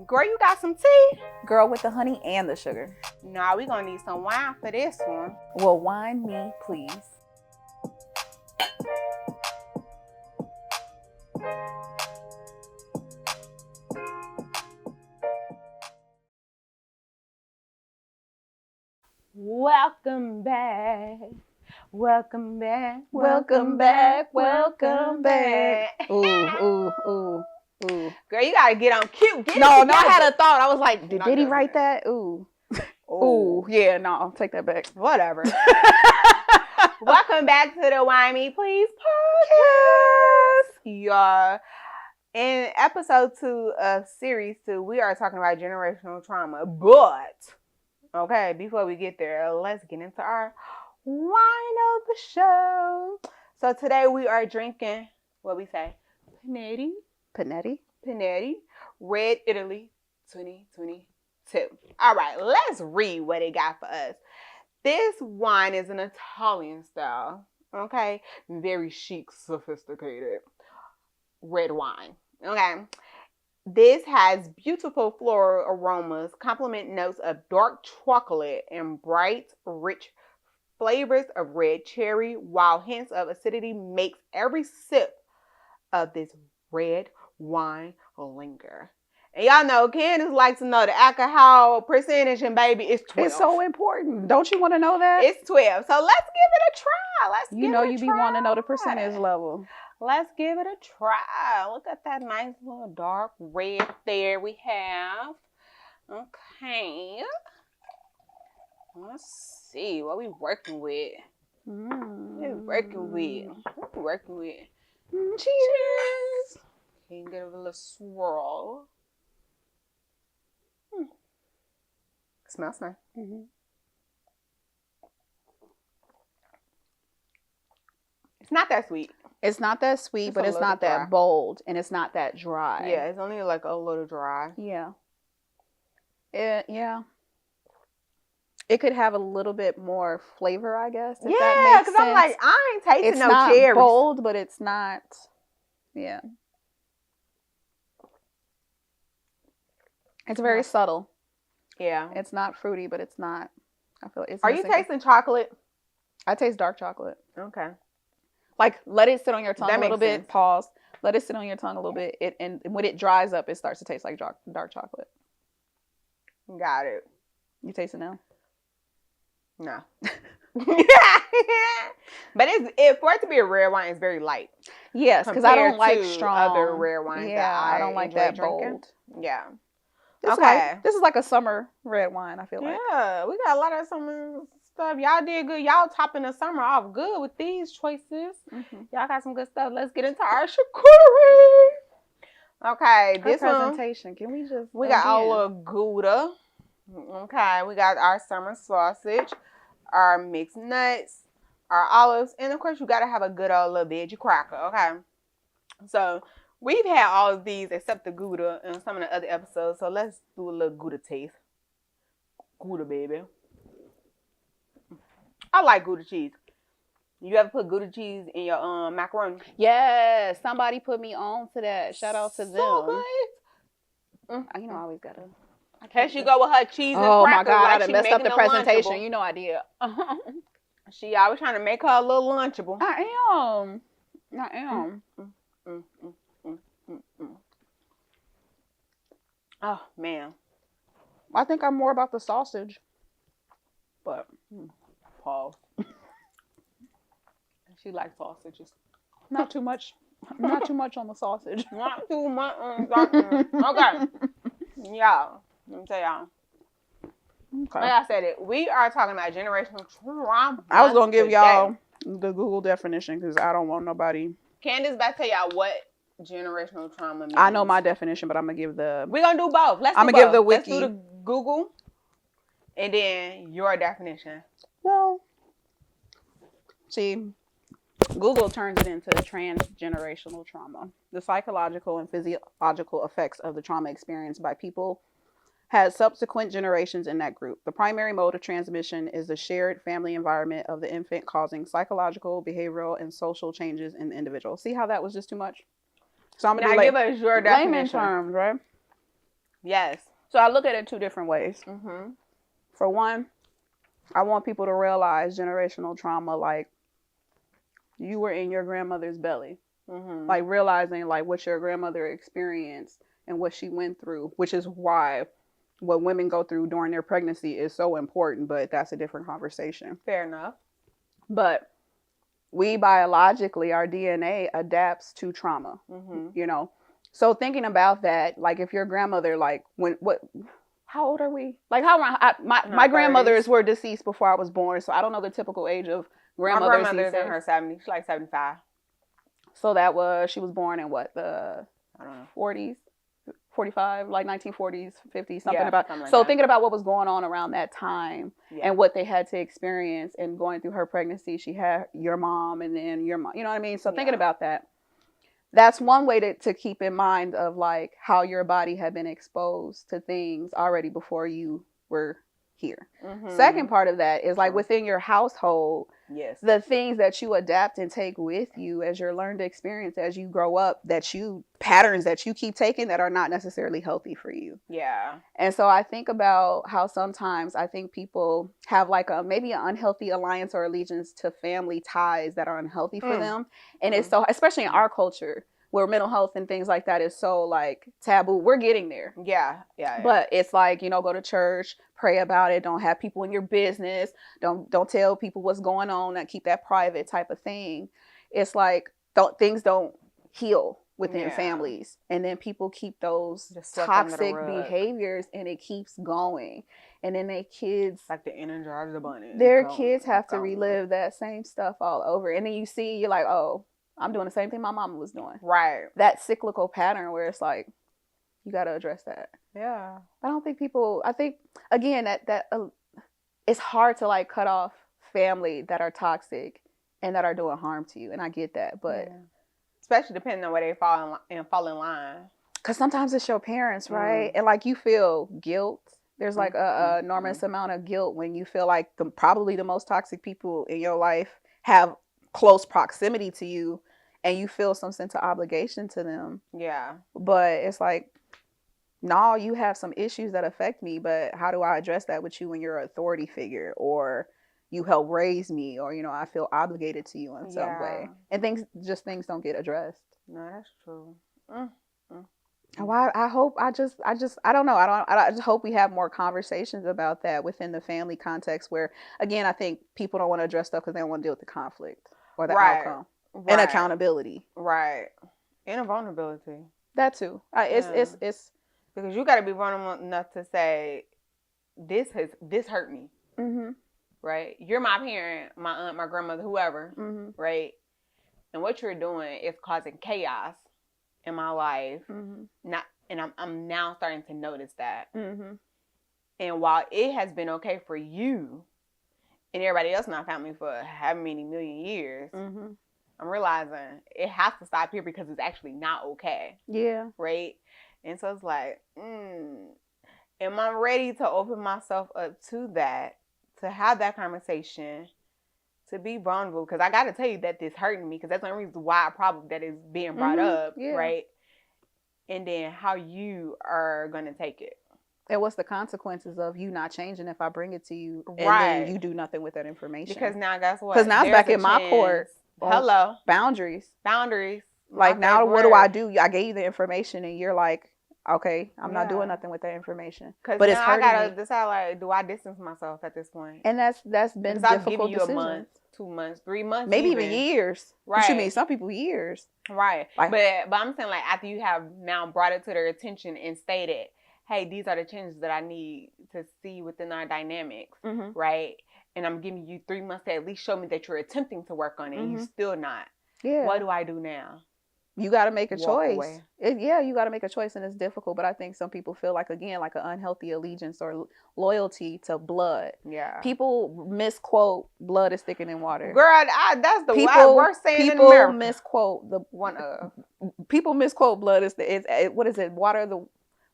Girl, you got some tea? Girl, with the honey and the sugar. Nah, we gonna need some wine for this one. Well, wine me, please. Welcome back. Welcome back. Welcome back. Welcome back. Ooh. Girl, you gotta get on cue. No, I had a thought. I was like, did No, he no, write no. that? Ooh, yeah, no, I'll take that back. Whatever. Welcome back to the Wine Me Please podcast. Y'all. In episode 2 of series 2, we are talking about generational trauma. But, okay, before we get there, let's get into our wine of the show. So today we are drinking, what we say? Pinetti, Red Italy 2022. All right, let's read what it got for us. This wine is an Italian style, okay? Very chic, sophisticated red wine, okay? This has beautiful floral aromas, complement notes of dark chocolate and bright, rich flavors of red cherry, while hints of acidity makes every sip of this red wine linger. And y'all know Candace likes to know the alcohol percentage, and baby, it's 12. It's so important. Don't you want to know that? It's 12. So let's give it a try. You be wanting to know the percentage level. Let's give it a try. Look at that nice little dark red there we have. Okay. Let's see what we working with. Cheers. Can you get a little swirl? Smells nice. It's not that sweet. It's not that sweet, but it's not that bold, and it's not that dry. Yeah, it's only like a little dry. Yeah. Yeah. It could have a little bit more flavor, I guess. If that makes sense. I'm like, I ain't tasting it's no not cherries. bold, but it's not. Yeah. It's very subtle. Yeah. It's not fruity, but it's not. I feel it's. Are you tasting chocolate? I taste dark chocolate. Okay. Like, let it sit on your tongue That a little makes bit. sense. Pause. Let it sit on your tongue a little bit. And when it dries up, it starts to taste like dark chocolate. Got it. You taste it now? No. But for it to be a red wine, it's very light. Yes, because I don't like to strong other red wines. Yeah, that I don't like that drinking. bold. Yeah. This is like a summer red wine, I feel like. Yeah, we got a lot of summer stuff. Y'all did good. Y'all topping the summer off good with these choices. Y'all got some good stuff. Let's get into our charcuterie. Okay, this presentation. Can we just? We got our little Gouda. Okay, we got our summer sausage, our mixed nuts, our olives, and of course you gotta have a good old little veggie cracker. Okay, so we've had all of these except the Gouda in some of the other episodes. So let's do a little Gouda taste. Gouda, baby. I like Gouda cheese. You ever put Gouda cheese in your macaroni? Yes, somebody put me on to that. Shout out to them. So good. You know, I always gotta. Here she go with her cheese and oh crackers. my God, like I she messed up the presentation. Lunchable. You know I did. She always trying to make her a little lunchable. I am. Oh man, I think I'm more about the sausage. But pause. She likes sausages. Not too much. Not too much on the sausage. Not too much on sausage. Okay. Y'all, let me tell y'all. Okay. Like I said, we are talking about generational trauma. I was gonna give y'all the Google definition because I don't want nobody. Candace about to tell y'all what generational trauma means. I know my definition, but I'm gonna give the. We're gonna do both. I'm gonna give the wiki. Let's do the Google, and then your definition. Well, see, Google turns it into transgenerational trauma. The psychological and physiological effects of the trauma experienced by people has subsequent generations in that group. The primary mode of transmission is the shared family environment of the infant, causing psychological, behavioral, and social changes in the individual. See how that was just too much? So I'm gonna now do give us your definition. layman terms, right? Yes. So I look at it 2 different ways. Mm-hmm. For one, I want people to realize generational trauma, like you were in your grandmother's belly, like realizing like what your grandmother experienced and what she went through, which is why what women go through during their pregnancy is so important, but that's a different conversation. Fair enough. But we biologically, our DNA adapts to trauma, you know? So thinking about that, like if your grandmother, like how old are we? Like my grandmothers were deceased before I was born. So I don't know the typical age of grandmothers. My grandmother's in her 70s. She's like 75. So she was born in what, the 40s, 45, like 1940s, 50s, something like so that. Thinking about what was going on around that time and what they had to experience and going through her pregnancy, she had your mom and then your mom, you know what I mean? So thinking about that, that's one way to keep in mind of like how your body had been exposed to things already before you were here. Second part of that is like within your household, the things that you adapt and take with you as your learned experience as you grow up, patterns that you keep taking that are not necessarily healthy for you. Yeah. And so I think about how sometimes I think people have like maybe an unhealthy alliance or allegiance to family ties that are unhealthy for them. And it's so, especially in our culture, where mental health and things like that is so like taboo. We're getting there. Yeah. But it's like, you know, go to church, pray about it. Don't have people in your business. Don't tell people what's going on. Keep that private type of thing. It's like things don't heal within families. And then people keep those toxic behaviors and it keeps going. And then their kids, like the Energizer Bunny. Their kids have to relive that same stuff all over. And then you're like, oh, I'm doing the same thing my mama was doing. Right. That cyclical pattern where it's like, you got to address that. Yeah. I don't think I think, again, that it's hard to like cut off family that are toxic and that are doing harm to you. And I get that, but. Especially depending on where they fall in line. Because sometimes it's your parents, right? And like you feel guilt. There's like a enormous amount of guilt when you feel like probably the most toxic people in your life have close proximity to you and you feel some sense of obligation to them. Yeah. But it's like, no, you have some issues that affect me, but how do I address that with you when you're an authority figure or you help raise me or, you know, I feel obligated to you in some way. And things don't get addressed. No, that's true. Well, I don't know. I just hope we have more conversations about that within the family context where, again, I think people don't want to address stuff because they don't want to deal with the conflict or the outcome and accountability. Right. And a vulnerability. That too. It's because you got to be vulnerable enough to say, this hurt me. Right. You're my parent, my aunt, my grandmother, whoever. Right. And what you're doing is causing chaos in my life. I'm now starting to notice that. And while it has been okay for you and everybody else in our family for how many million years, I'm realizing it has to stop here because it's actually not okay. Yeah. Right. And so it's like, am I ready to open myself up to that, to have that conversation, to be vulnerable? Because I got to tell you that this hurting me, because that's the only reason why that is being brought up, right? And then how you are going to take it. And what's the consequences of you not changing if I bring it to you and then you do nothing with that information? Because now, guess what? Because now it's back in my court. Hello. Boundaries. Like now what do I do? I gave you the information and you're like, okay, I'm not doing nothing with that information. But it's hurting I gotta decide, like, do I distance myself at this point? And that's been difficult decisions. A month, 2 months, 3 months, maybe even years. Right? What you mean? Some people years. Right. Like, but I'm saying, like, after you have now brought it to their attention and stated, hey, these are the changes that I need to see within our dynamics, right? And I'm giving you 3 months to at least show me that you're attempting to work on it, and you're still not. Yeah. What do I do now? You got to make a choice. You got to make a choice, and it's difficult. But I think some people feel like, again, like an unhealthy allegiance or loyalty to blood. Yeah. People misquote blood is thicker than water. Girl, that's the worst saying in America. People misquote blood is what is it? Water of the.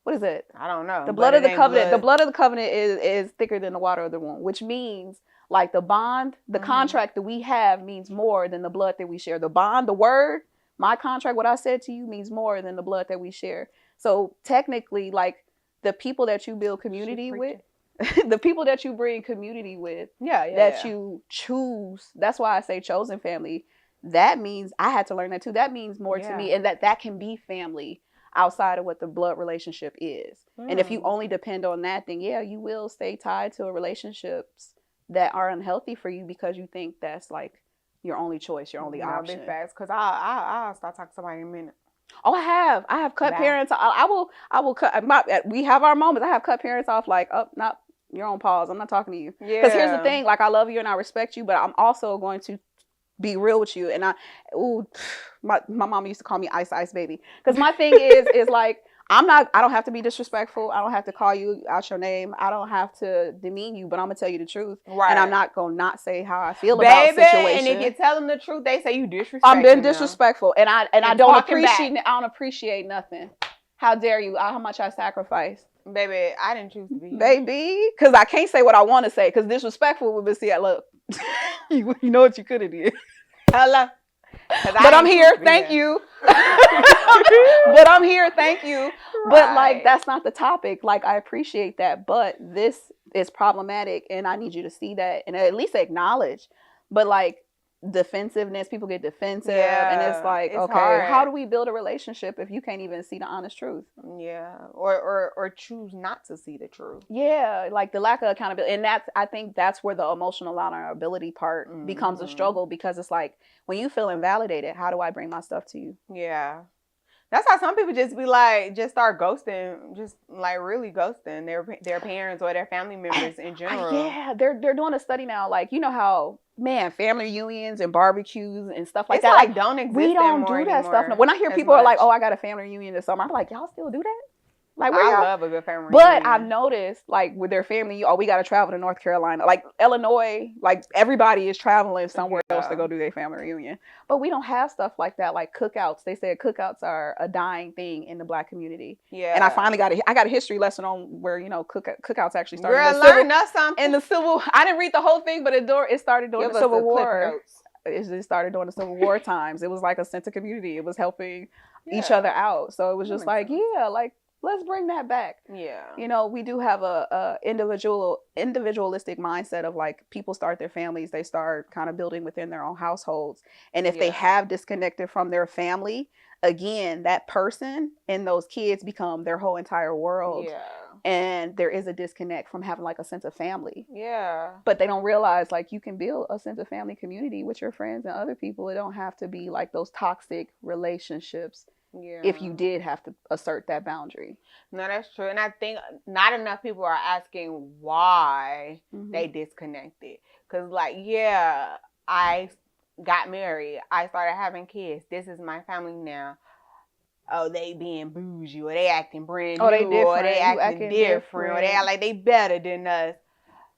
What is it? I don't know. The blood of the covenant. The blood of the covenant is thicker than the water of the womb, which means like the bond, the contract that we have means more than the blood that we share. The bond, the word, my contract, what I said to you means more than the blood that we share. So technically, like, the people that you build community with, the people that you bring community with, you choose. That's why I say chosen family. That means, I had to learn that too. That means more to me, and that can be family outside of what the blood relationship is. And if you only depend on that, then yeah, you will stay tied to relationships that are unhealthy for you because you think that's like your only choice, your only option. Big facts, because I'll start talking to somebody in a minute. Oh, I have cut parents. I will cut. We have our moments. I have cut parents off, like, oh, not, you're on pause. I'm not talking to you. Yeah. Because here's the thing, like, I love you and I respect you, but I'm also going to be real with you. And my mom used to call me ice baby. Because my thing is like, I don't have to be disrespectful. I don't have to call you out your name. I don't have to demean you, but I'm going to tell you the truth. Right. And I'm not going to not say how I feel about the situation. And if you tell them the truth, they say you disrespectful. I'm being disrespectful. And I don't appreciate nothing. How dare you? How much I sacrificed. Baby, I didn't choose to be here. Baby, because I can't say what I want to say, because disrespectful would be, see, look, you know what you could have did. Hello. But I'm here, thank you. But I'm here, thank you. Right. But like, that's not the topic. Like, I appreciate that, but this is problematic, and I need you to see that and at least acknowledge. But like, defensiveness, people get defensive, and it's like, it's okay, hard. How do we build a relationship if you can't even see the honest truth? Yeah, or choose not to see the truth. Yeah, like the lack of accountability, and I think that's where the emotional vulnerability part becomes a struggle, because it's like, when you feel invalidated, how do I bring my stuff to you? Yeah. That's how some people just be like, just start ghosting, just like really ghosting their parents or their family members in general. Yeah, they're doing a study now. Like, you know how, man, family reunions and barbecues and stuff like it's that. Like don't exist. We don't do that stuff. When I hear people are like, oh, I got a family reunion this summer, I'm like, y'all still do that? Like, I love a good family reunion. But I've noticed, like, with their family, oh, we got to travel to North Carolina. Like, Illinois, like, everybody is traveling somewhere else to go do their family reunion. But we don't have stuff like that, like cookouts. They said cookouts are a dying thing in the Black community. Yeah. And I finally got a history lesson on where, you know, cookouts actually started. Girl, learn us something. In the Civil, I didn't read the whole thing, but it started during the Civil War. It started during the Civil War times. It was like a sense of community. It was helping each other out. So it was just like, like, let's bring that back. Yeah. You know, we do have a individualistic mindset of like, people start their families, they start kind of building within their own households. And if they have disconnected from their family, again, that person and those kids become their whole entire world. Yeah. And there is a disconnect from having like a sense of family. Yeah. But they don't realize, like, you can build a sense of family community with your friends and other people. It don't have to be like those toxic relationships. Yeah. If you did have to assert that boundary. No, that's true. And I think not enough people are asking why they disconnected. Because, like, yeah, I got married. I started having kids. This is my family now. Oh, they being bougie, or they acting brand new, or they acting different, or they act like they better than us.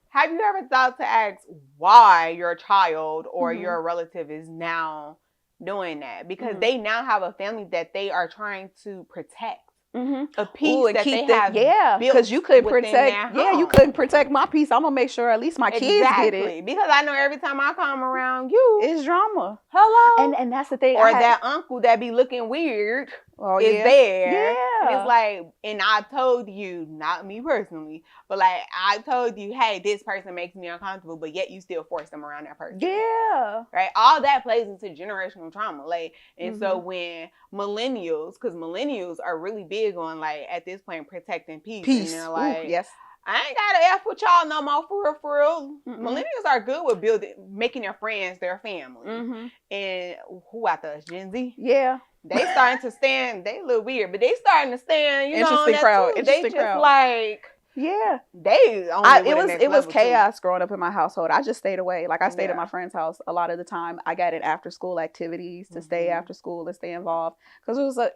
Have you ever thought to ask why your child or your relative is now doing that? Because they now have a family that they are trying to protect. A piece that they have built, because you couldn't protect. You couldn't protect my piece. I'm gonna make sure at least my kids get it. Because I know every time I come around you, it's drama. Hello, and that's the thing. Or that uncle that be looking weird is there. Yeah, and it's like, and I told you, not me personally, but like I told you, hey, this person makes me uncomfortable, but yet you still force them around that person. Yeah, right. All that plays into generational trauma, like, and so when millennials, because millennials are really big on, like, at this point, protecting peace. And they're like, yes. I ain't gotta F with y'all no more, for real. Millennials are good with making their friends their family. And who out there? Gen Z? Yeah. They starting to stand, they a little weird, but they starting to stand, you know, interesting crowd. Too. They just crowd. Like, yeah, they it was chaos growing up in my household. I just stayed away. Like, I stayed at my friend's house a lot of the time. I got in after school activities to stay after school and stay involved, because it was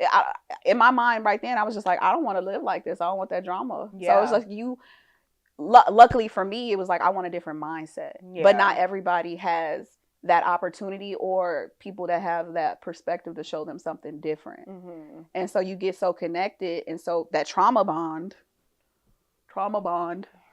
in my mind right then, I was just like, I don't want to live like this. I don't want that drama. So it was like, luckily for me, it was like, I want a different mindset. But not everybody has that opportunity or people that have that perspective to show them something different. And so you get so connected, and so that trauma bond,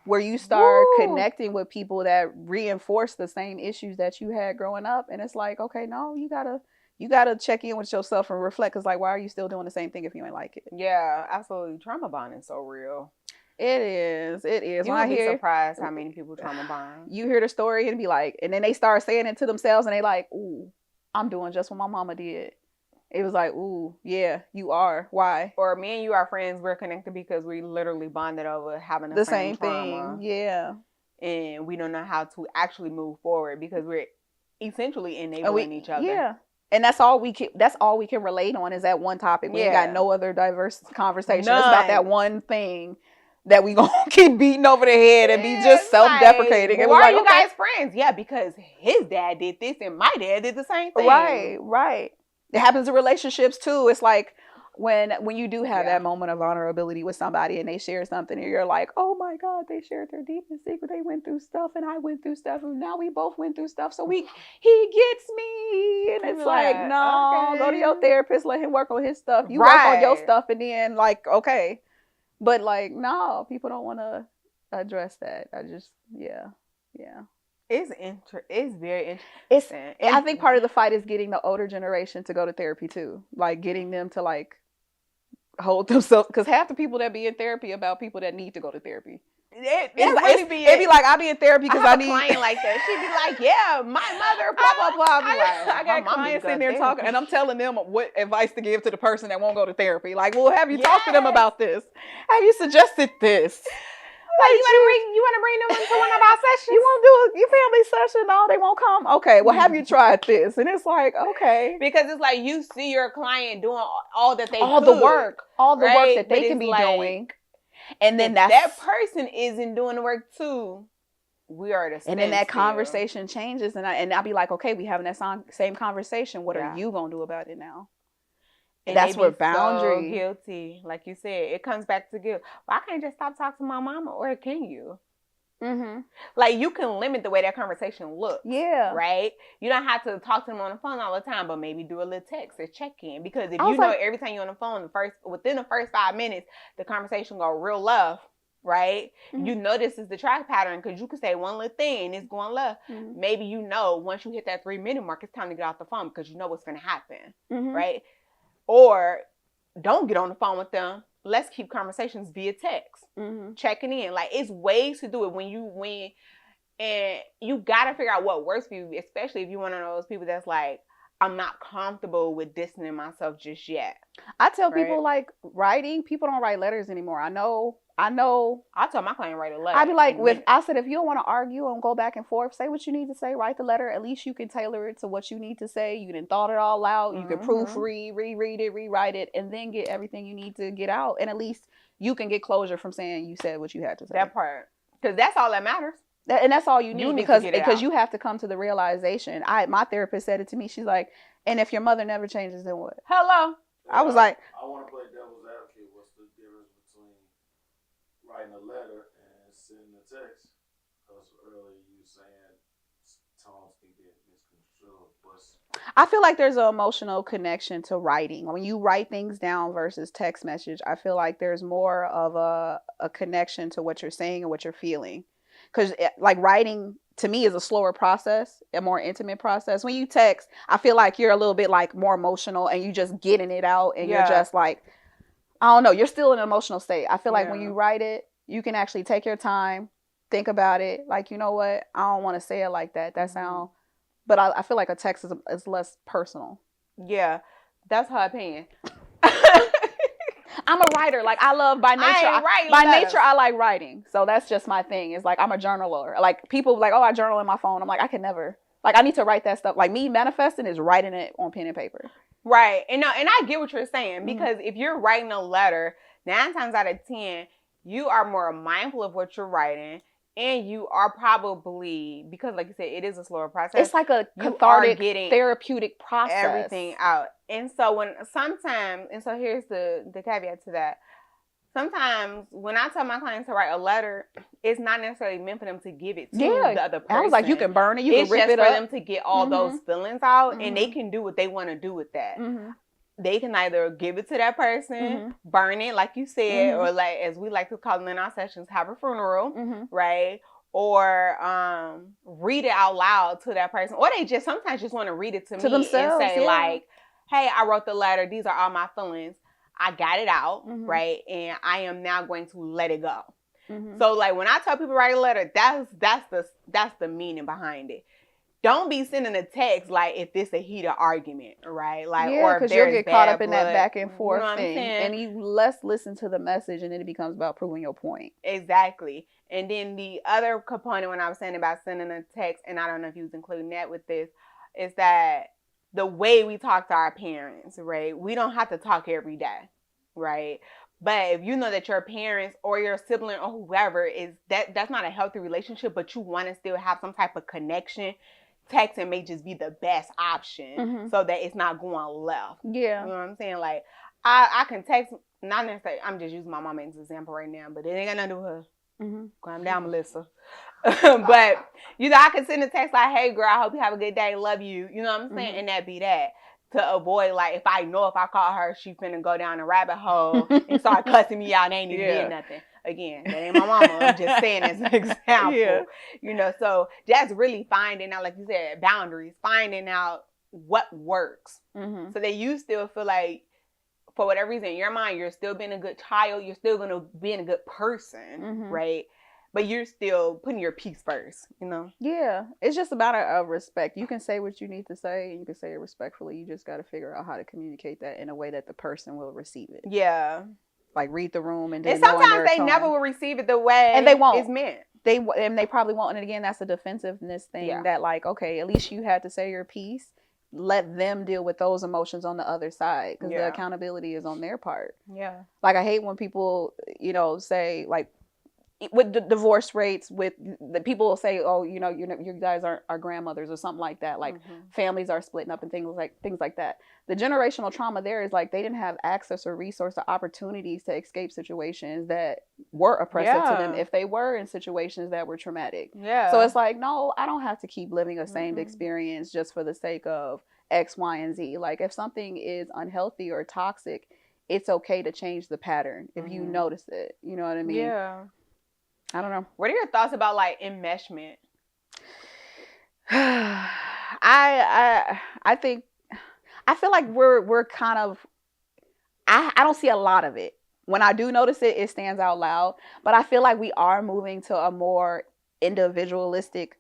where you start connecting with people that reinforce the same issues that you had growing up. And it's like, okay, no, you gotta you got to check in with yourself and reflect. Because, like, why are you still doing the same thing if you ain't like it? Yeah, absolutely. Trauma bonding is so real. It is. It is. You would be surprised how many people trauma bond. You hear the story and be like, and then they start saying it to themselves and they like, ooh, I'm doing just what my mama did. It was like, ooh, yeah, you are. Why? Or me and you are friends. We're connected because we literally bonded over having the same trauma. Thing. Yeah. And we don't know how to actually move forward because we're essentially enabling each other. Yeah. And that's all we can relate on is that one topic. We ain't got no other diverse conversation. None. It's about that one thing that we gonna keep beating over the head and be just self-deprecating. Like, why are you guys friends? Yeah, because his dad did this and my dad did the same thing. Right. It happens in relationships too. It's like when you do have that moment of vulnerability with somebody and they share something and you're like, oh my God, they shared their deepest secret. They went through stuff and I went through stuff and now we both went through stuff. So he gets me. And it's like, no, go to your therapist, let him work on his stuff. You work on your stuff and then like, okay. But like, no, people don't want to address that. It's very interesting. I think part of the fight is getting the older generation to go to therapy too. Like getting them to like hold themselves, because half the people that be in therapy about people that need to go to therapy. It'd be like, I be in therapy because I need a client like that. She'd be like, yeah, my mother, blah, blah, blah. I got clients in there talking, and I'm telling them what advice to give to the person that won't go to therapy. Like, well, have you talked to them about this? Have you suggested this? Like, you want to bring them into one of our sessions? You want to do your family session? No, they won't come. Okay, well, have you tried this? And it's like, okay. Because it's like you see your client doing all that they all the work that they can be doing. And then that person isn't doing the work too. We are the and then that conversation changes, and I'll be like, okay, we having that same conversation. What are you gonna do about it now? And that's where boundaries. So guilty, like you said, it comes back to guilt. Well, I can't just stop talking to my mama, or can you? Mm-hmm. Like you can limit the way that conversation looks. Yeah. Right. You don't have to talk to them on the phone all the time, but maybe do a little text or check in. Because if you know every time you're on the phone, within the first 5 minutes, the conversation go real left. Right. Mm-hmm. You know this is the track pattern because you could say one little thing and it's going left. Mm-hmm. Maybe you know once you hit that 3-minute mark, it's time to get off the phone because you know what's going to happen. Mm-hmm. Right. Or don't get on the phone with them. Let's keep conversations via text, checking in. Like it's ways to do it and you gotta figure out what works for you, especially if you're one of those people that's like, I'm not comfortable with distancing myself just yet. I tell people like writing. People don't write letters anymore. I know. I tell my client write a letter. I'd be like, I said, if you don't want to argue and go back and forth, say what you need to say, write the letter. At least you can tailor it to what you need to say. You done thought it all out. You can proofread, reread it, rewrite it, and then get everything you need to get out. And at least you can get closure from saying you said what you had to say. That part. Because that's all that matters. And that's all you need because you have to come to the realization. My therapist said it to me. She's like, and if your mother never changes, then what? Hello. I was like, I want to play devil's advocate. What's the difference between writing a letter and sending a text? Because earlier you were saying tones can get misconstrued. I feel like there's an emotional connection to writing. When you write things down versus text message, I feel like there's more of a connection to what you're saying and what you're feeling. Because like writing to me is a slower process, a more intimate process. When you text, I feel like you're a little bit like more emotional and you just getting it out and you're just like, I don't know, you're still in an emotional state. I feel like when you write it, you can actually take your time, think about it. Like, you know what? I don't want to say it like that. That sound, but I feel like a text is less personal. Yeah, that's her opinion. I'm a writer. Like I love by nature. I like writing. So that's just my thing. It's like I'm a journaler. Like people like, oh, I journal in my phone. I'm like, I can never. Like I need to write that stuff. Like me manifesting is writing it on pen and paper. Right. And I get what you're saying because if you're writing a letter, 9 times out of 10, you are more mindful of what you're writing. And you are probably, because like you said, it is a slower process. It's like a cathartic, therapeutic process. Everything out. And so here's the caveat to that. Sometimes when I tell my clients to write a letter, it's not necessarily meant for them to give it to the other person. I was like, you can burn it, you can rip it up. It's just for them to get all those feelings out and they can do what they want to do with that. They can either give it to that person, burn it, like you said, or like, as we like to call them in our sessions, have a funeral, right? Or read it out loud to that person. Or they sometimes just want to read it to me themselves, and say like, hey, I wrote the letter. These are all my feelings. I got it out, Mhm. right? And I am now going to let it go. Mhm. So like when I tell people write a letter, that's the meaning behind it. Don't be sending a text like if it's a heated argument, right? Like, Yeah, or if because you'll there's get caught bad up in that blood. back and You know forth what I'm thing, saying? and you less listen to the message, and then it becomes about proving your point. Exactly. And then the other component when I was saying about sending a text, and I don't know if you was including that with this, is that the way we talk to our parents, right? We don't have to talk every day, right? But if you know that your parents or your sibling or whoever is that's not a healthy relationship, but you want to still have some type of connection, texting may just be the best option so that it's not going left. Yeah. You know what I'm saying? Like I can text, not necessarily, I'm just using my mama as an example right now, but it ain't got nothing to do with her. Calm down, Melissa. But you know, I can send a text like, hey girl, I hope you have a good day, love you. You know what I'm saying? And that be that. To avoid, like, if I call her, she finna go down a rabbit hole and start cussing me out and ain't even did nothing. Again, that ain't my mama. I'm just saying as an example. Yeah. You know, so that's really finding out, like you said, boundaries, finding out what works. So that you still feel like, for whatever reason, in your mind, you're still being a good child, you're still gonna be a good person, right? But you're still putting your peace first, you know? Yeah. It's just a matter of respect. You can say what you need to say, and you can say it respectfully. You just got to figure out how to communicate that in a way that the person will receive it. Yeah. Like read the room and then And sometimes they never will receive it the way and they won't. It's meant. They probably won't. And again, that's a defensiveness thing that like, okay, at least you had to say your piece. Let them deal with those emotions on the other side because the accountability is on their part. Yeah. Like I hate when people, you know, say like, with the divorce rates, with the people will say, oh, you know, you guys are grandmothers or something like that. Like families are splitting up and things like that. The generational trauma there is like they didn't have access or resource or opportunities to escape situations that were oppressive to them if they were in situations that were traumatic. Yeah. So it's like, no, I don't have to keep living the same experience just for the sake of X, Y, and Z. Like if something is unhealthy or toxic, it's okay to change the pattern if you notice it. You know what I mean? Yeah. I don't know. What are your thoughts about like enmeshment? I think I feel like we're kind of I don't see a lot of it. When I do notice it, it stands out loud. But I feel like we are moving to a more individualistic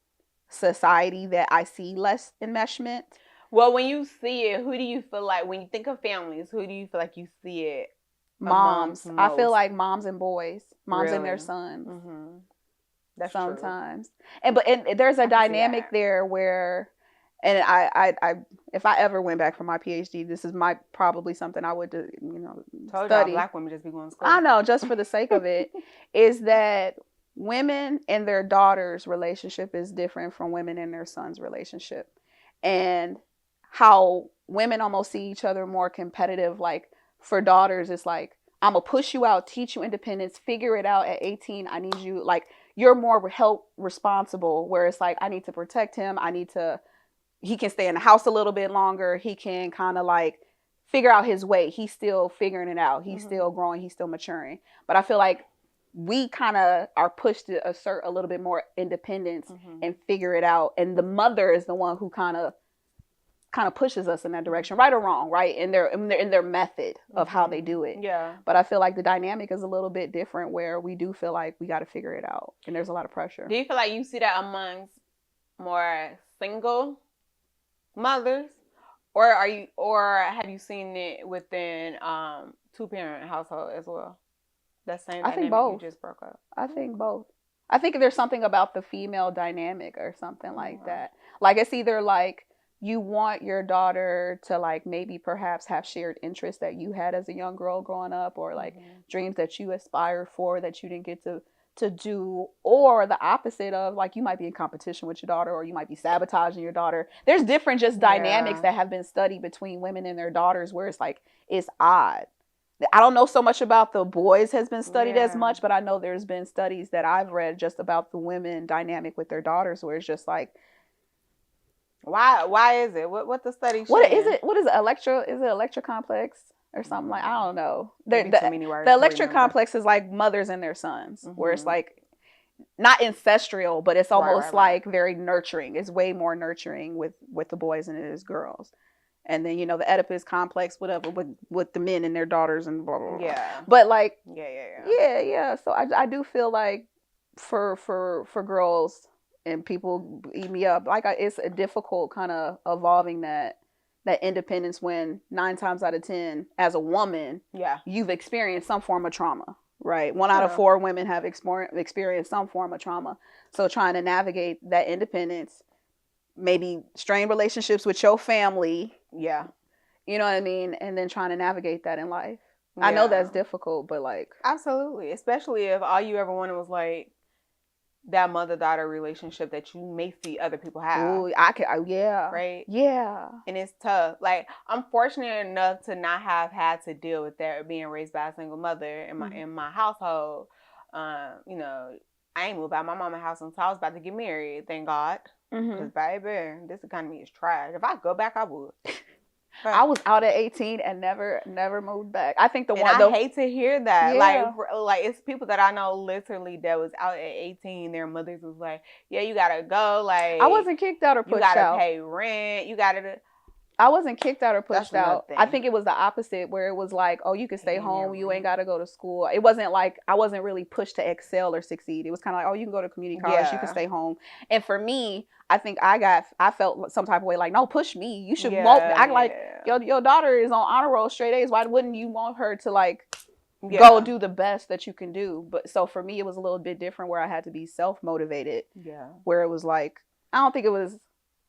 society that I see less enmeshment. Well, when you see it, who do you feel like, when you think of families, who do you feel like you see it? Moms. I feel like moms and boys, moms and their sons. That's sometimes. True. And there's a dynamic there where, and I if I ever went back for my PhD, this is probably something I would do, you know, study. Black women just be going to school. I know, just for the sake of it, is that women and their daughters' relationship is different from women and their sons' relationship, and how women almost see each other more competitive. Like for daughters, it's like, I'm gonna push you out, teach you independence, figure it out at 18. I need you, like, you're more help responsible, where it's like, I need to protect him. He can stay in the house a little bit longer. He can kind of like figure out his way. He's still figuring it out. He's still growing. He's still maturing. But I feel like we kind of are pushed to assert a little bit more independence and figure it out. And the mother is the one who kind of pushes us in that direction, right or wrong, right? In their method of how they do it. Yeah. But I feel like the dynamic is a little bit different, where we do feel like we got to figure it out, and there's a lot of pressure. Do you feel like you see that amongst more single mothers, or have you seen it within 2-parent household as well? That same dynamic. I think both. You just broke up. I think both. I think there's something about the female dynamic or something like that. Like it's either like, you want your daughter to like maybe perhaps have shared interests that you had as a young girl growing up, or like dreams that you aspired for that you didn't get to do, or the opposite of like, you might be in competition with your daughter, or you might be sabotaging your daughter. There's different just dynamics that have been studied between women and their daughters, where it's like, it's odd. I don't know so much about the boys has been studied as much, but I know there's been studies that I've read just about the women dynamic with their daughters, where it's just like, why is it? What the study? What is it? Is it electro complex or something like? I don't know. The electro complex is like mothers and their sons, where it's like not ancestral, but it's almost like very nurturing. It's way more nurturing with the boys than it is girls. And then, the Oedipus complex, whatever, with the men and their daughters and blah, blah, blah. Yeah. But like, Yeah. So I do feel like for girls and people eat me up, like it's a difficult kind of evolving that independence when 9 times out of 10, as a woman, you've experienced some form of trauma, right? 1 out of 4 women have experienced some form of trauma. So trying to navigate that independence, maybe strain relationships with your family. Yeah. You know what I mean? And then trying to navigate that in life. Yeah. I know that's difficult, but like. Absolutely. Especially if all you ever wanted was like that mother-daughter relationship that you may see other people have. Ooh, yeah. Right? Yeah. And it's tough. Like, I'm fortunate enough to not have had to deal with that being raised by a single mother in my household. You know, I ain't moved out of my mama's house until I was about to get married, thank God. Because, baby, this economy is trash. If I could go back, I would. But I was out at 18 and never moved back. I think I hate to hear that. Yeah. Like it's people that I know literally that was out at 18. Their mothers was like, "Yeah, you gotta go." Like I wasn't kicked out or pushed out. You gotta pay rent. You gotta. I wasn't kicked out or pushed out. I think it was the opposite, where it was like, "Oh, you can stay home. You ain't gotta go to school." It wasn't like I wasn't really pushed to excel or succeed. It was kind of like, "Oh, you can go to community college. You can stay home." And for me, I think I felt some type of way like, "No, push me. You should act like your daughter is on honor roll straight A's. Why wouldn't you want her to like go do the best that you can do?" But so for me, it was a little bit different, where I had to be self-motivated. Yeah. Where it was like, I don't think it was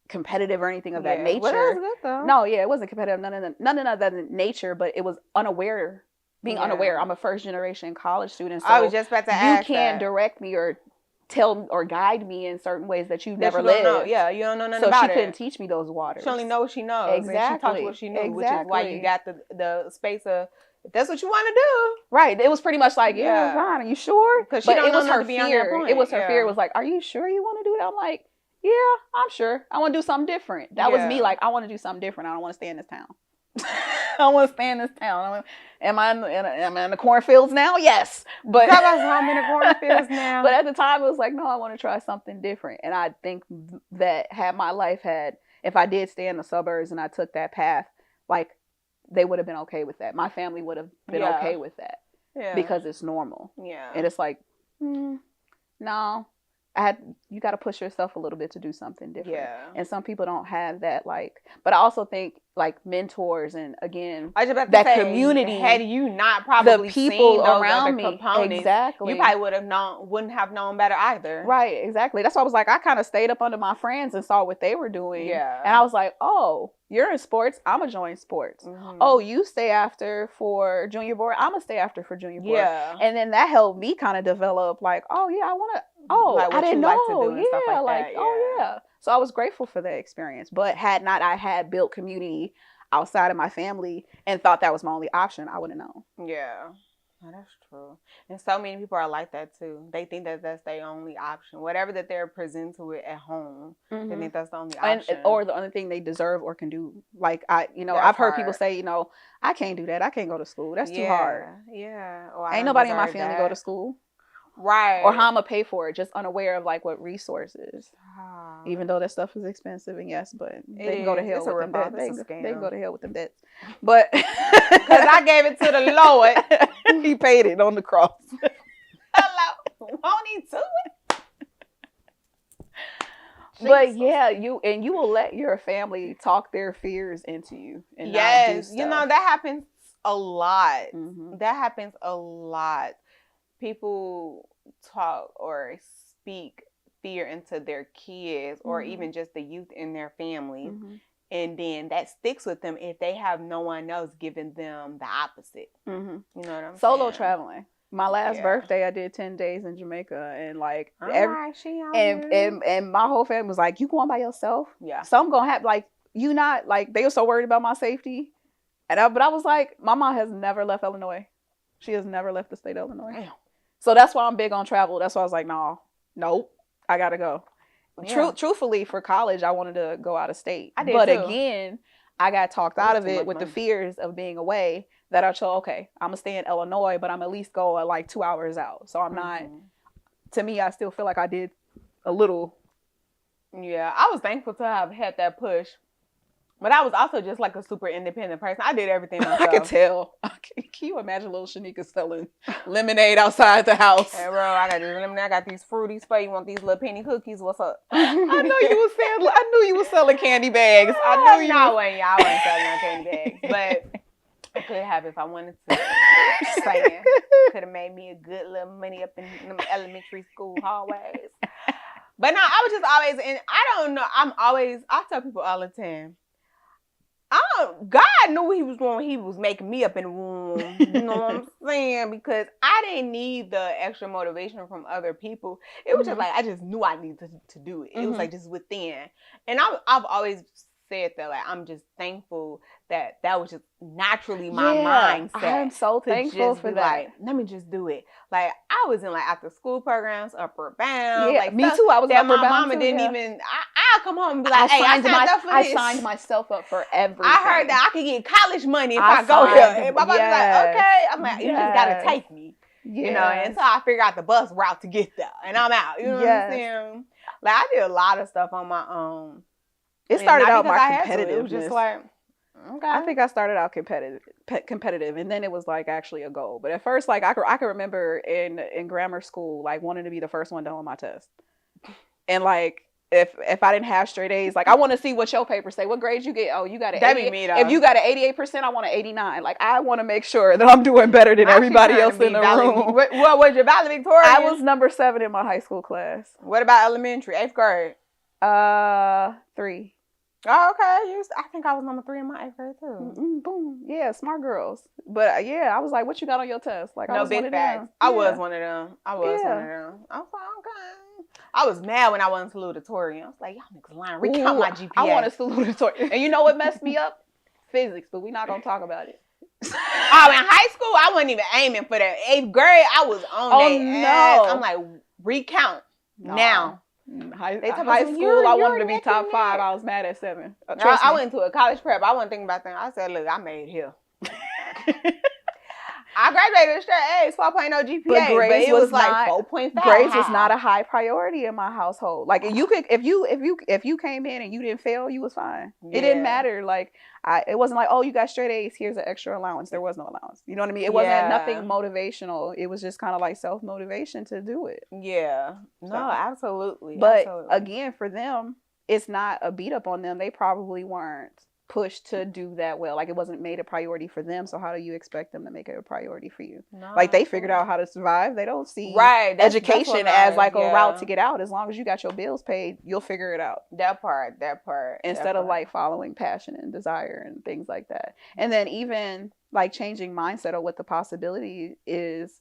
competitive or anything of that nature. Well, that was good though. No, it wasn't competitive. None of that nature, but it was unaware. Being unaware. I'm a first generation college student, so I was just about to ask. You can't direct me or tell or guide me in certain ways that you've never lived. Know. Yeah, you don't know nothing about it. So she couldn't teach me those waters. She only knows what she knows. Exactly. And she talks what she knew, which is why you got the space of, if that's what you want to do. Right. It was pretty much like, yeah, fine. Are you sure? Because she don't know her fear. It was her fear. It was like, are you sure you want to do that? I'm like, yeah, I'm sure. I want to do something different. That was me. Like, I want to do something different. I don't want to stay in this town. I want to stay in this town. Am I in the cornfields now? Yes. But I'm in the cornfields now. But at the time, it was like, no, I want to try something different. And I think that if I did stay in the suburbs and I took that path, like, they would have been okay with that. My family would have been okay with that. Yeah. Because it's normal. Yeah. And it's like, no. You got to push yourself a little bit to do something different. Yeah. And some people don't have that, like, but I also think like mentors and again, that community. Had you not probably the people seen those around other me, components, exactly, you probably wouldn't have known better either. Right, exactly. That's why I was like, I kind of stayed up under my friends and saw what they were doing. Yeah. And I was like, oh, you're in sports, I'm gonna join sports. Oh, you stay after for junior board, I'm gonna stay after for junior board. Yeah. And then that helped me kind of develop like, oh yeah, I want to. Oh, like I didn't know. Like to do and stuff like that. Oh yeah. So I was grateful for that experience. But had not I had built community outside of my family and thought that was my only option, I wouldn't know. Yeah. Oh, that's true. And so many people are like that too. They think that that's their only option. Whatever that they're presented with at home, they think that's the only option. Or the only thing they deserve or can do. Like I've heard people say, I can't do that. I can't go to school. That's too hard. Yeah. Ain't nobody in my family go to school. Right. Or how I'm gonna pay for it, just unaware of like what reresources. Even though that stuff is expensive, and yes, but they can go to hell with them debts. They can go to hell with them debts. But because I gave it to the Lord. He paid it on the cross. Hello. Won't he do it? But yeah, you will let your family talk their fears into you. And yes, that happens a lot. That happens a lot. People talk or speak fear into their kids or even just the youth in their families. And then that sticks with them if they have no one else giving them the opposite. You know what I'm saying? Solo traveling. My last birthday, I did 10 days in Jamaica, and like and my whole family was like, "You going by yourself?" Yeah. So I'm gonna have like you not like they were so worried about my safety, but I was like, my mom has never left Illinois. She has never left the state of Illinois. Damn. So that's why I'm big on travel. That's why I was like, nope, I gotta go. Yeah. Truthfully, for college, I wanted to go out of state. I did but too. Again, I got talked out of it with the fears of being away. That I chose, okay, I'm gonna stay in Illinois, but I'm at least go like 2 hours out. So I'm not. To me, I still feel like I did a little. Yeah, I was thankful to have had that push But I was also just like a super independent person. I did everything myself. I could tell. Can you imagine little Shanika selling lemonade outside the house? Hey, bro, I got this lemonade. I got these fruities for you. Want these little penny cookies? What's up? I knew you was selling candy bags. I knew you. I wasn't selling no candy bags, but I could have if I wanted to. Just saying, could have made me a good little money up in them elementary school hallways. But no, I was just always, and I don't know. I tell people all the time. God knew what he was doing when he was making me up in the womb. You know what I'm saying? Because I didn't need the extra motivation from other people. It was just like, I just knew I needed to do it. It was like just within. And I've always said that, like, I'm just thankful that was just naturally my mindset. I'm so thankful for that. Like, let me just do it. Like, I was in like after school programs, Upward Bound. Yeah, like me too. I was that Upward my Bound mama too, didn't even. I'll come home and be like, hey, I signed up for this. I signed myself up for everything. I heard that I could get college money if I go here. And my mama was like, okay. I'm like, you just gotta take me. Yes. You know, until I figure out the bus route to get there, and I'm out. You know what I'm saying? Like, I did a lot of stuff on my own. It started out my competitiveness. It was just like, okay. I think I started out competitive, and then it was like actually a goal. But at first, like I can remember in grammar school, like wanting to be the first one done on my test, and like if I didn't have straight A's, like I want to see what your papers say. What grades you get? Oh, you got an 88. If you got an 88%, I want an 89. Like I want to make sure that I'm doing better than everybody else in the room. What was your valedictorian? I was number 7 in my high school class. What about elementary? 8th grade? 3. Oh, okay. I think I was number 3 in my 8th grade too. Boom. Yeah, smart girls. But yeah, I was like, what you got on your test? Like, no big facts. I was one of them. I was like, okay. I was mad when I wasn't salutatorian. I was like, y'all niggas lying. Recount my GPA. I want a salutatorian. And you know what messed me up? Physics, but we're not going to talk about it. In high school, I wasn't even aiming for that. 8th grade, I was on ass. I'm like, recount now. High school, I wanted to be top 5. I was mad at 7. I went to a college prep. I wasn't thinking about that. I said, look, I made it here. I graduated with straight A's, 4.0 GPA, but it was like 4.5. Grades was not a high priority in my household. Like you could, if you came in and you didn't fail, you was fine. Yeah. It didn't matter. Like it wasn't like, oh, you got straight A's, here's an extra allowance. There was no allowance. You know what I mean? It wasn't nothing motivational. It was just kind of like self-motivation to do it. Yeah. No, absolutely. But again, for them, it's not a beat up on them. They probably weren't pushed to do that well. Like it wasn't made a priority for them. So how do you expect them to make it a priority for you? No, like they figured out how to survive. They don't see education as like a route to get out. As long as you got your bills paid, you'll figure it out. That part. Instead of like following passion and desire and things like that. And then even like changing mindset of what the possibility is,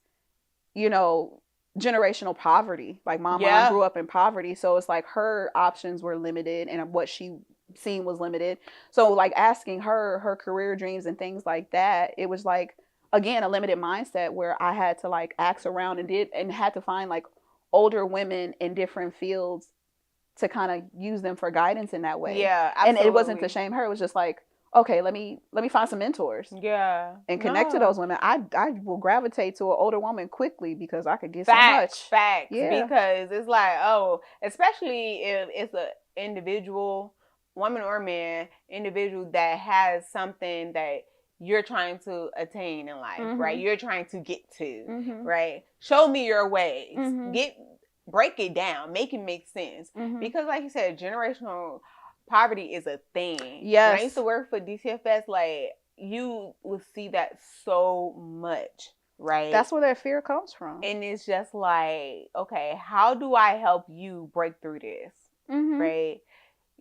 you know, generational poverty. Like my mom grew up in poverty. So it's like her options were limited and what she seen was limited. So like asking her career dreams and things like that, it was like, again, a limited mindset where I had to like ask around and had to find like older women in different fields to kind of use them for guidance in that way. Yeah, absolutely. And it wasn't to shame her. It was just like, okay, let me find some mentors. Yeah. And connect to those women. I will gravitate to an older woman quickly because I could get so much. Facts. Yeah. Because it's like, especially if it's an individual, woman or man, individual that has something that you're trying to attain in life, right? You're trying to get to, right? Show me your ways. Break it down. Make it make sense. Because like you said, generational poverty is a thing. Yes. When I used to work for DCFS, like you would see that so much, right? That's where that fear comes from. And it's just like, okay, how do I help you break through this, right?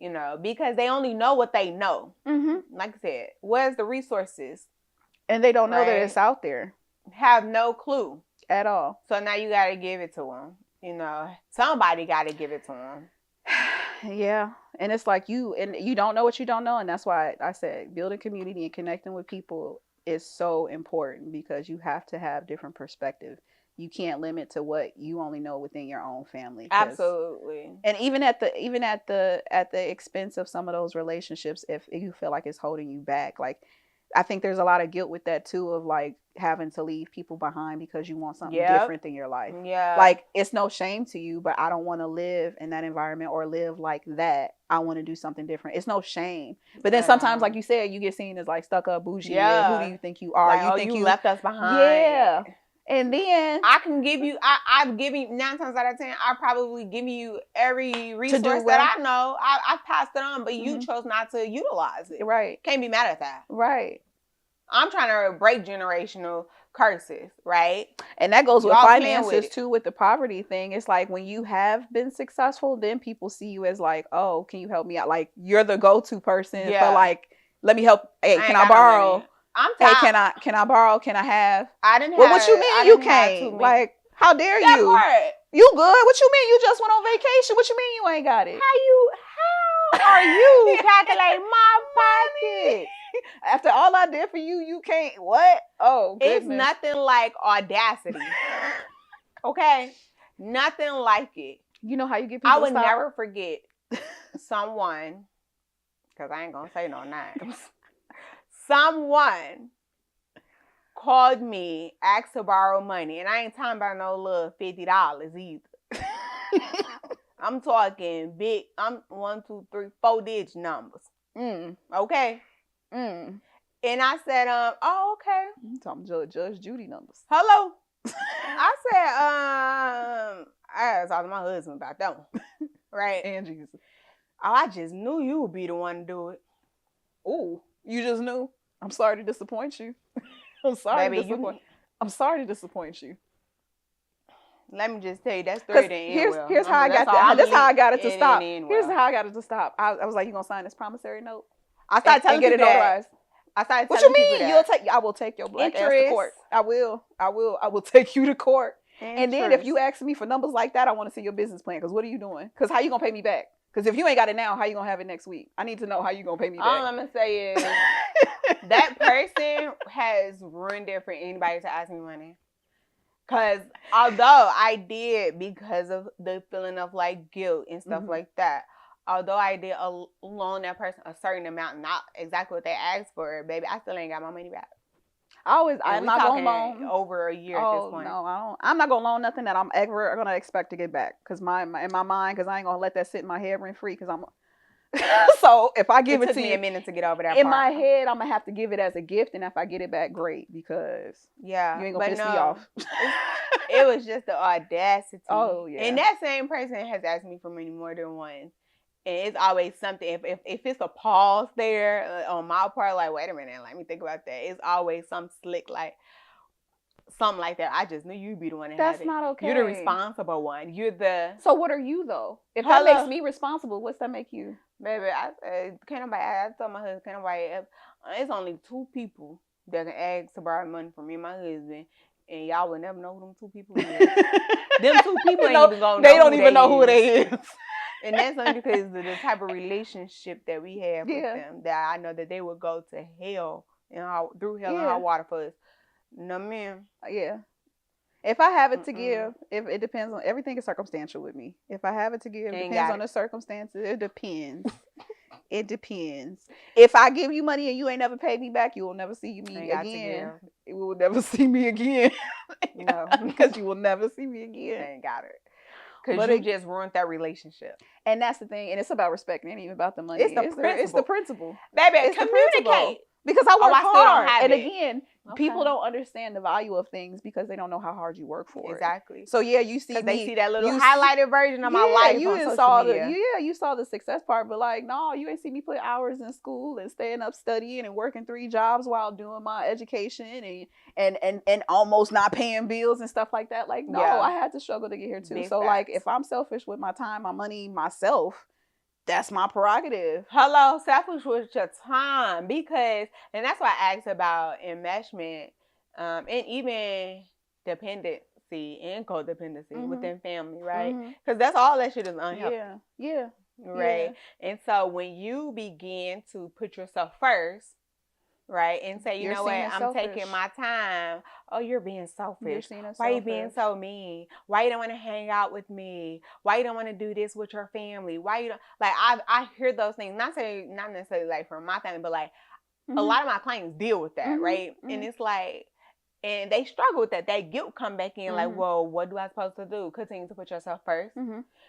You know, because they only know what they know. Like I said, where's the resources? And they don't know that it's out there. Have no clue. At all. So now you got to give it to them. You know, somebody got to give it to them. Yeah. And it's like you don't know what you don't know. And that's why I said building community and connecting with people is so important because you have to have different perspective. You can't limit to what you only know within your own family. Absolutely. And even at the expense of some of those relationships, if you feel like it's holding you back, like I think there's a lot of guilt with that too, of like having to leave people behind because you want something Yep. different in your life. Yeah. Like, it's no shame to you, but I don't want to live in that environment or live like that. I want to do something different. It's no shame. But then sometimes, like you said, you get seen as like stuck up, bougie. Yeah. Who do you think you are? Like, you think you left us behind. Yeah. And then I can give you, I've given, 9 times out of 10, I probably give you every resource well. that I know. I've passed it on, but you chose not to utilize it. Right. Can't be mad at that. Right. I'm trying to break generational curses, right? And that goes with Y'all finances too, with the poverty thing. It's like when you have been successful, then people see you as like, oh, can you help me out? Like, you're the go-to person for like, let me help. Hey, can I borrow? No, I'm hey, can I borrow? Can I have? I didn't have. Well, what you mean you can't? Like, how dare that you? Part. You good? What you mean you just went on vacation? What you mean you ain't got it? How are you calculating my pocket? After all I did for you, you can't. What? Oh, goodness. It's nothing like audacity. Okay? Nothing like it. You know how you get people I would never forget someone, because I ain't going to say no names. Someone called me, asked to borrow money, and I ain't talking about no little $50 either. I'm talking big. I'm 1, 2, 3, 4 digit numbers. Okay. And I said, oh, okay. I'm talking Judge Judy numbers. Hello. I said, I gotta talk to my husband about that one. Right? And Jesus. Oh, I just knew you would be the one to do it. Ooh, you just knew. I'm sorry to disappoint you. I'm sorry to disappoint. I'm sorry to disappoint you. Let me just tell you, that story didn't end well. Here's how I got that. That's how I got it to stop. Here's how I got it to stop. I was like, you gonna sign this promissory note? I started telling people that. I started telling people that. What you mean? I will take your black ass to court. I will take you to court. And then if you ask me for numbers like that, I want to see your business plan. Because what are you doing? Because how you gonna pay me back? Because if you ain't got it now, how you gonna have it next week? I need to know how you gonna pay me back. All I'm gonna say is that person has ruined it for anybody to ask me money. Because although I did, because of the feeling of like guilt and stuff like that, although I did loan that person a certain amount, not exactly what they asked for, baby, I still ain't got my money back. I'm not gonna loan over a year at this point. No, I'm not gonna loan nothing that I'm ever gonna expect to get back. Cause in my mind, cause I ain't gonna let that sit in my head rent free. Cause I'm. So if I give it to you, it took me a minute to get over that. In my head, I'm gonna have to give it as a gift, and if I get it back, great. Because you ain't gonna piss me off. It was just the audacity. Oh yeah. And that same person has asked me for money more than once. And it's always something, if it's a pause there on my part, like, wait a minute, let me think about that. It's always some slick, like, something like that. I just knew you'd be the one that had it. That's not okay. You're the responsible one. You're the... So what are you, though? If that makes me responsible, what's that make you? Baby, I told my husband, it's only 2 people that can ask to borrow money from me and my husband, and y'all will never know who them 2 people is. Them 2 people ain't even gonna know. They don't even know who they is. And that's only because of the type of relationship that we have with them. That I know that they would go to hell through hell and hot water for us. No, ma'am. Yeah. If I have it to give, if it depends on everything is circumstantial with me. If I have it to give, it depends on the circumstances. It depends. It depends. If I give you money and you ain't never paid me back, you will never see me again. You will never see me again. No, because you will never see me again. Ain't got it. Because you just ruined that relationship. And that's the thing. And it's about respect. It ain't even about the money. It's the principle. Baby, it's communicate. Because I work hard. And again, people don't understand the value of things because they don't know how hard you work for it. Exactly. So you see me. They see that little highlighted version of my life on social media. You saw the success part, but like, no, you ain't see me put hours in school and staying up studying and working 3 jobs while doing my education and almost not paying bills and stuff like that. Like, no, I had to struggle to get here too. Big so facts. Like, if I'm selfish with my time, my money, myself, that's my prerogative. Hello, selfish with your time. And that's why I asked about enmeshment and even dependency and codependency within family, right? Because that's all that shit is unhealthy. Yeah. Right? Yeah. And so when you begin to put yourself first, right, and say, you know what, I'm taking my time. Oh, you're being selfish. Why are you being so mean? Why you don't want to hang out with me? Why you don't want to do this with your family? Why you don't, like, I hear those things, not necessarily like from my family, but like a lot of my clients deal with that, right? And it's like, and they struggle with that. That guilt come back in like, well, what do I supposed to do? Continue to put yourself first,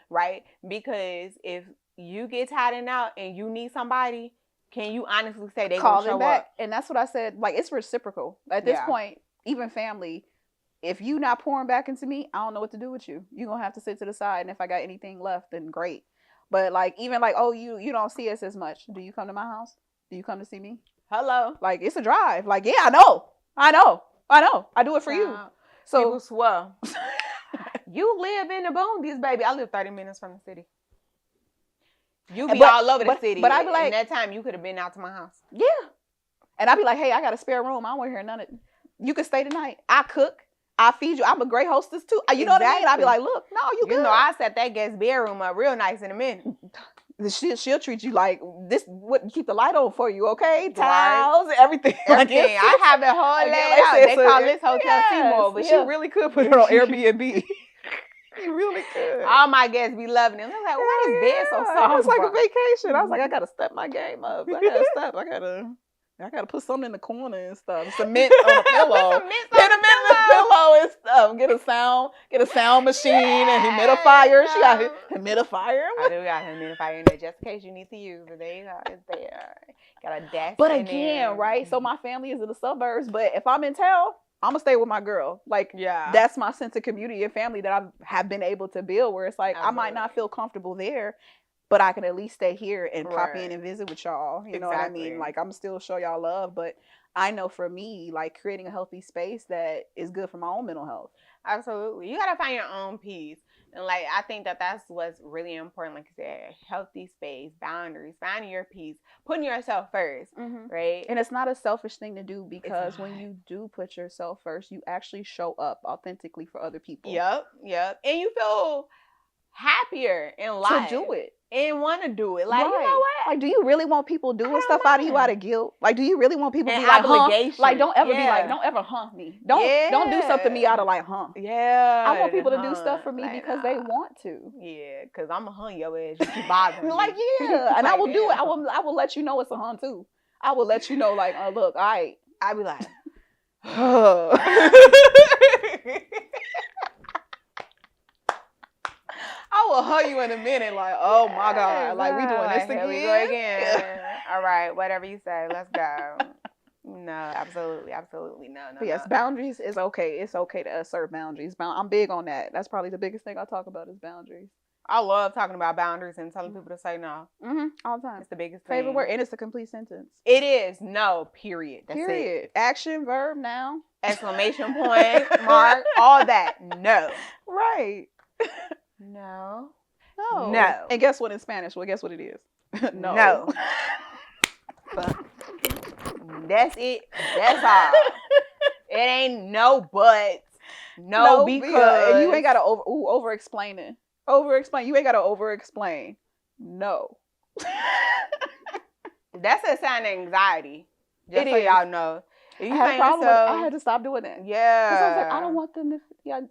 right? Because if you get tired out and you need somebody, can you honestly say they call gonna show them back? up? And that's what I said. Like, it's reciprocal at this point. Even family, if you not pouring back into me, I don't know what to do with you. You're gonna have to sit to the side, and if I got anything left, then great. But like, even like, oh, you don't see us as much. Do you come to my house? Do you come to see me? Hello. Like, it's a drive. Like, yeah, I know. I do it for you. So people swear. You live in the boonies, baby. I live 30 minutes from the city. You be all over the city. But I be like, in that time, you could have been out to my house. Yeah. And I be like, hey, I got a spare room. I don't want to hear none of it. You can stay tonight. I cook. I feed you. I'm a great hostess too. You know what I mean? I be like, look, no, you good. You know, I set that guest bedroom up real nice in a minute. She'll treat you like this. What keep the light on for you, okay? Towels, everything. Everything. I have it whole laid out. They call this Hotel Seymour, but she really could put it on Airbnb. You really could. All my guests be loving it. They're like, why is bed so soft? It's like a vacation. I was like, I gotta step my game up. I gotta put something in the corner and stuff. Cement on the pillow. Put them in the pillow and stuff. Get a sound machine and humidifier. She got humidifier. I do got humidifier in there just in case you need to use it. There you go. It's there. Got a desk. But again, right? So my family is in the suburbs, but if I'm in town, I'm gonna stay with my girl. Like, that's my sense of community and family that I have been able to build. Where it's like, I might not feel comfortable there, but I can at least stay here and pop in and visit with y'all. You know what I mean? Like, I'm still show y'all love, but I know for me, like, creating a healthy space that is good for my own mental health. Absolutely. You got to find your own peace. And, like, I think that that's what's really important. Like you said, healthy space, boundaries, finding your peace, putting yourself first, right? And it's not a selfish thing to do because when you do put yourself first, you actually show up authentically for other people. Yep. And you feel happier in life. To do it. And want to do it. Like, you know what? Like, do you really want people doing stuff out of you out of guilt? Like, do you really want people to be like, like, don't ever be like, don't ever me. Don't do something to me out of like, Yeah. I want people to do stuff for me like, because they want to. Yeah, because I'm a your ass. You keep bothering me. Like, yeah. And I will do it. I will let you know it's a too. I will let you know, like, oh, look, I be like, I will hug you in a minute, like, oh my God, like, we doing this again. Here we go again. All right, whatever you say, let's go. No, absolutely no. But yes, boundaries is okay. It's okay to assert boundaries. I'm big on that. That's probably the biggest thing I talk about is boundaries. I love talking about boundaries and telling people to say no. All the time. It's the biggest favorite thing. word, and it's a complete sentence. It is. No, period. That's period. It. Action, verb, noun. Exclamation point, mark, all that. No. Right. No. And guess what in Spanish? Well, guess what it is? No. That's it. That's all. It ain't no but. No because. And you ain't got to over-explain it. Over-explain. You ain't got to over-explain. No. That's a sign of anxiety. Just so y'all know. I had to stop doing that. Yeah. Because I was like, I don't want them to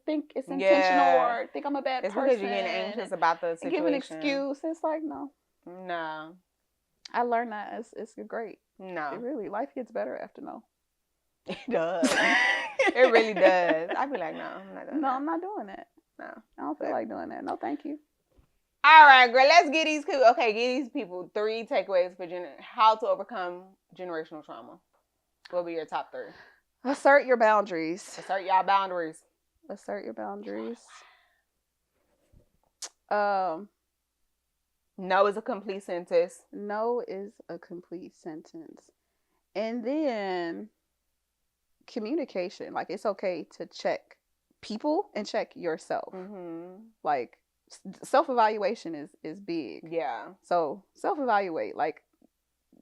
think it's intentional or think I'm a bad person. It's because you're getting anxious about the situation. Give an excuse. It's like, no. I learned that. It's great. No. It really, life gets better after no. It does. It really does. I'd be like, no, I'm not doing that. No, I'm not doing that. No. I don't feel like doing that. No, thank you. All right, girl. Let's get these people. Okay, get these people 3 takeaways for how to overcome generational trauma. What will be your top 3? Assert your boundaries. Assert your boundaries. Assert your boundaries. No is a complete sentence. No is a complete sentence. And then communication. Like, it's okay to check people and check yourself. Like, self-evaluation is big. Yeah. So self-evaluate. Like,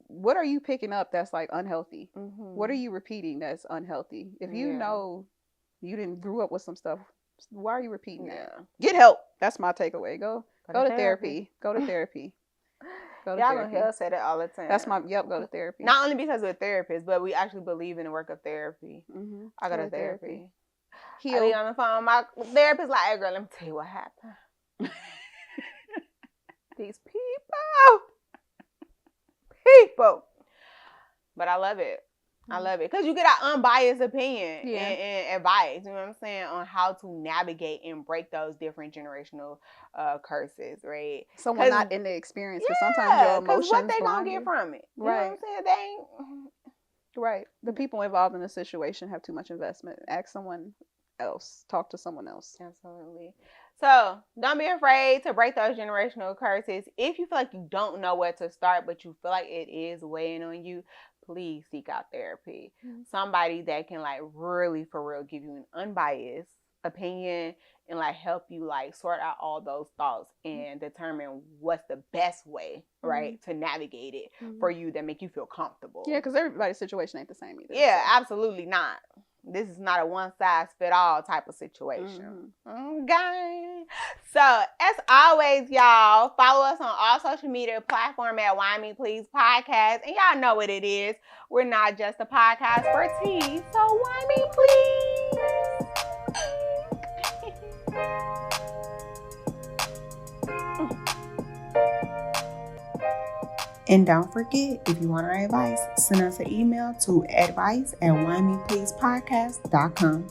what are you picking up that's like unhealthy? What are you repeating that's unhealthy? If you know you didn't grew up with some stuff, why are you repeating that? Get help. That's my takeaway. Go to therapy. Go to therapy. Y'all gonna hear us say that all the time. That's my go to therapy. Not only because we're therapists, but we actually believe in the work of therapy. I go to therapy. I be on the phone. My therapist like, hey girl, let me tell you what happened. These people. But I love it. I love it because you get an unbiased opinion and advice, you know what I'm saying, on how to navigate and break those different generational curses, right? Someone not in the experience, because sometimes your emotions what they blind gonna get you. from it? You know what I'm saying? They ain't... Right. The people involved in the situation have too much investment. Ask someone else. Talk to someone else. Absolutely. So don't be afraid to break those generational curses. If you feel like you don't know where to start, but you feel like it is weighing on you, please seek out therapy. Somebody that can like really for real give you an unbiased opinion and like help you like sort out all those thoughts and determine what's the best way, right, to navigate it for you that make you feel comfortable. Yeah, because everybody's situation ain't the same either. Yeah, so. Absolutely not. This is not a one-size-fit-all type of situation. Okay. So, as always, y'all, follow us on all social media platforms at Why Me Please Podcast. And y'all know what it is. We're not just a podcast for tea. So, why me please? And don't forget, if you want our advice, send us an email to advice@whymepleasepodcast.com.